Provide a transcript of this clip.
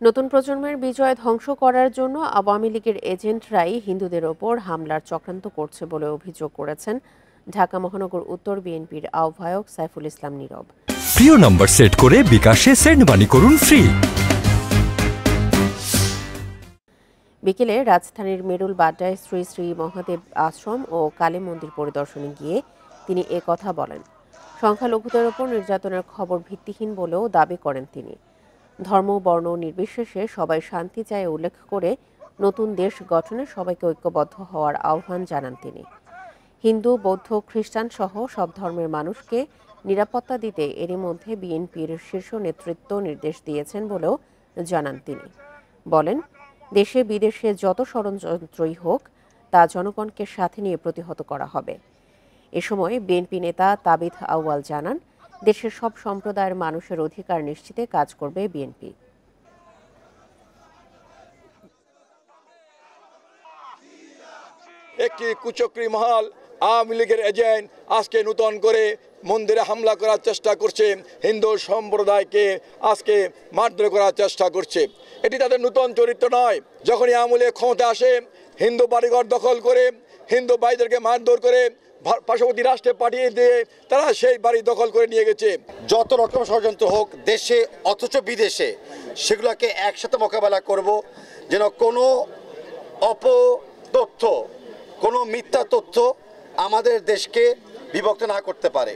নতুন প্রজন্মের বিজয় ধ্বংস করার জন্য আওয়ামী লীগের এজেন্টরাই হিন্দুদের ওপর হামলার চক্রান্ত করছে বলে অভিযোগ করেছেন ঢাকা মহানগর উত্তর বিএনপির আহ্বায়ক সাইফুল ইসলাম নীরব। প্রিয় নম্বর সেট করে বিকাশে সেন্ড মানি করুন ফ্রি। বিকেলে রাজধানীর মেরুল বাড্ডায় শ্রী শ্রী মহাদেব আশ্রম ও কালী মন্দির পরিদর্শনে গিয়ে তিনি কথা বলেন। সংখ্যালঘুদের ওপর নির্যাতনের খবর ভিত্তিহীন বলেও দাবি করেন তিনি। ধর্ম বর্ণ নির্বিশেষে সবাই শান্তি চায় উল্লেখ করে নতুন দেশ গঠনে সবাইকে ঐক্যবদ্ধ হওয়ার আহ্বান জানান তিনি। হিন্দু বৌদ্ধ খ্রিস্টান সহ সব ধর্মের মানুষকে নিরাপত্তা দিতে এরই মধ্যে বিএনপির শীর্ষ নেতৃত্ব নির্দেশ দিয়েছেন বলেও জানান তিনি। বলেন, দেশে বিদেশে যত ষড়যন্ত্রই হোক তা জনগণকে সাথে নিয়ে প্রতিহত করা হবে। এ সময় বিএনপি নেতা তাবিথ আউয়াল জানান, দেশের সব সম্প্রদায়ের মানুষের অধিকার নিশ্চিতে কাজ করবে বিএনপি। একটি কুচক্রী মহল আওয়ামী লীগের এজেন্ট আজকে নতুন করে মন্দিরে হামলা করার চেষ্টা করছে, হিন্দু সম্প্রদায়কে আজকে মারধর করার চেষ্টা করছে। এটি তাদের নতুন চরিত্র নয়। যখনই আওয়ামী লীগ ক্ষমতা আসে, হিন্দু বাড়িঘর দখল করে হিন্দু ভাইদেরকে মারধর করে পার্শ্ববর্তী রাষ্ট্রে পাঠিয়ে দিয়ে তারা সেই বাড়ি দখল করে নিয়ে গেছে। যত রকম ষড়যন্ত্র হোক দেশে অথচ বিদেশে, সেগুলোকে একসাথে মোকাবেলা করব, যেন কোনো অপতথ্য, কোনো মিথ্যা তথ্য আমাদের দেশকে বিভক্ত না করতে পারে।